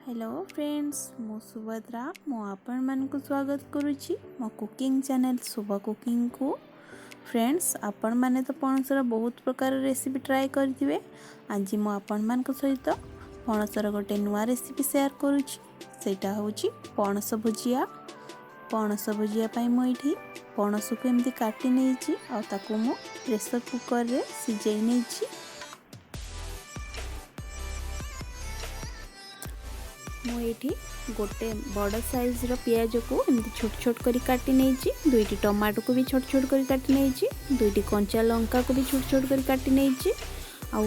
Hello friends मु सुभद्रा मु आपण मानक स्वागत करुच्ची मो कुकिंग चैनल शुभ कुकिंग को। फ्रेंड्स आपण माने तो पणसर बहुत प्रकार रेसिपी ट्राए करिथिबे। आज मु आपण मानक सहित पणसर गोटे नुआ रेसिपी शेयर करुच्ची, सेटा होची पणस भुजिया। पणस भुजिया पाई मु एठी पणस को एमती काटी नेछि आ ताको मु प्रेशर कुकर रे सिझेई नेछि। मुझे गोटे बड़ साइज रो पियाज को एमती छोट छोट करी काटी नेछि, दुईटी टमाटो को भी छोट छोट करी काटी नेछि, दुईटी कंचा लंका को भी छोट छोट करी काटी नेछि, आ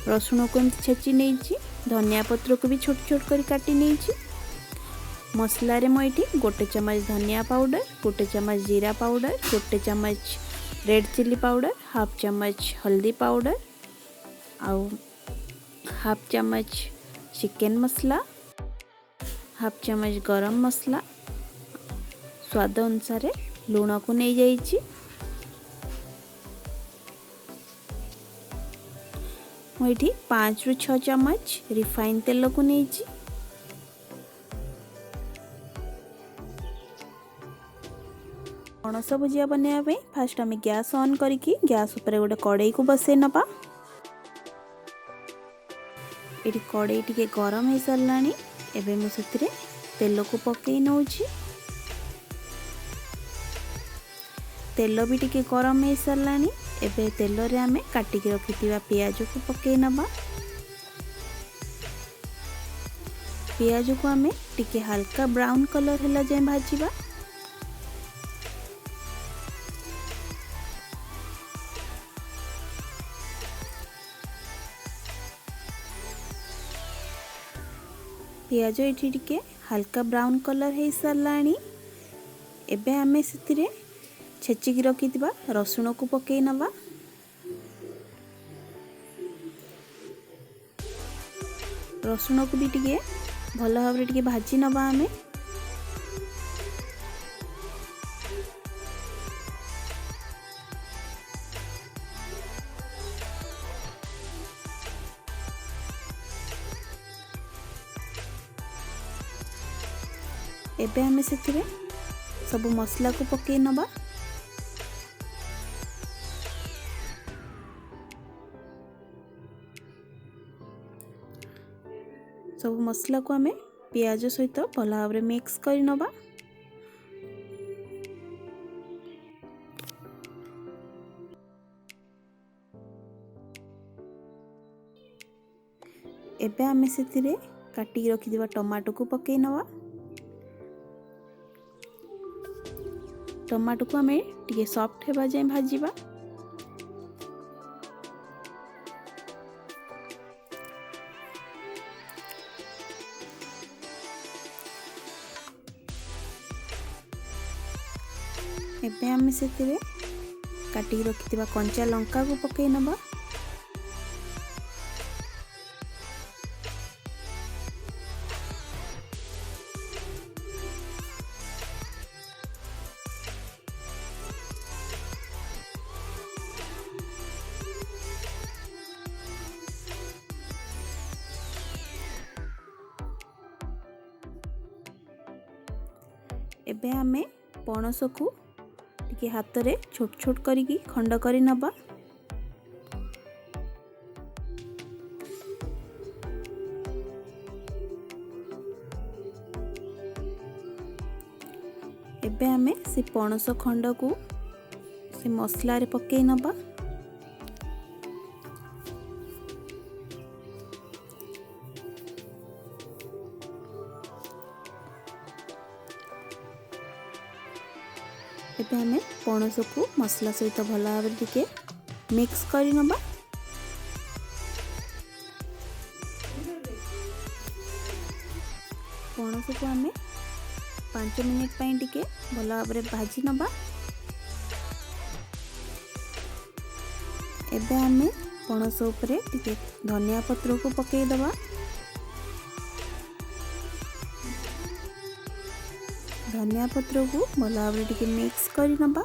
रसुण को एमती छेची नेछि, धनिया पत्र को भी छोट छोट करी काटी नेछि। मसला रे मुझे गोटे चम्मच धनिया पाउडर, गोटे चम्मच जीरा पाउडर, गोटे चम्मच रेड चिल्ली पाउडर, हाफ चम्मच हल्दी पाउडर, आउ हाफ चम्मच चिकन मसला, हाफ चम्मच गरम मसला, स्वाद अनुसार लूण को नहीं जाइछि। मुझे 5 रु 6 चम्मच रिफाइन तेल को नहीं। पणस भुजिया बनाया फास्ट आम गैस ऑन करके गैस उपर गोटे कड़ाई को बसई नबा। ये कड़ाई टी गरम हो सारा। एबे मुझे तेल को पकई नौ, तेल भी टी गरम हो सारा। एबे तेल रे आमे काटिक रखिथिबा पियाज को पकई नबा। पियाज को आमे टिके हल्का ब्राउन कलर हैला जाय भाजीबा। पियाज ये टिके हल्का ब्राउन कलर हो सारा। एबे आमे सिथिरे छेचिक रखिथिबा रसुण को पकई नबा। रसुण को भी टिके भल भाव टिके भाजी नबा आमे। एबे आमे सिथिरे सब मसला को पकई नबा। सब मसला को आमे पियाज सहित भल भाव मिक्स कर नबा। एबे आमे सिथिरे काटी रखिदिबा टमाटो को पकई नबा। टमाटो को आमे टिके सॉफ्ट हेबा जाय भाजीबा। एबे आमे सेतिरे काटी रखिथिबा कंचा लंका को पकई नबा। एबे आमे पणस को टिके हाथ रे छोट छोट करिकी खंड करी नबा। एबे आमे से पणस खंड को से मसला रे पकई नबा। एबे आमे पणस को मसला सहित भल भाव टिके मिक्स करी नबा। पणस को आमे 5 मिनिट पई टिके भल भाव भाजी नबा। एबे आमे पणस उपरे टिके धनिया पत्र को पकई दबा। धनिया पत्र को भल भाव टिके मिक्स करी नबा।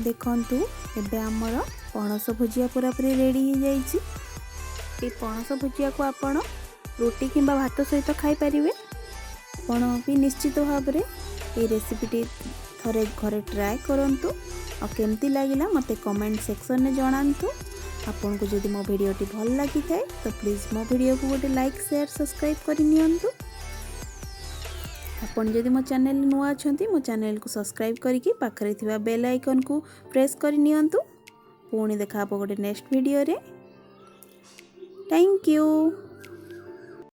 देखंतु एबे हमर पणस भुजिया पूरा पूरी रेडी हो जाइए। ये पणस भुजिया को आपण रोटी किंबा भात सहित खाई परिवे। आपण भी निश्चित भाव में ये रेसिपीटी थरे घरे ट्राए करंतु और केमती लगिला मते कमेंट सेक्शन में जणांतु। आपन को जदि मो वीडियोटी भल लगी थाए तो प्लीज मो वीडियो को गोटे लाइक शेयर सब्सक्राइब करि नियंतु। आपन जदि मो चैनल नुआ अछंती मो चैनल को सब्सक्राइब करिकि पाखरे थिबा बेल आइकन को प्रेस करि नियंतु। पुणी देखा गोटे नेक्स्ट वीडियो रे। Thank you.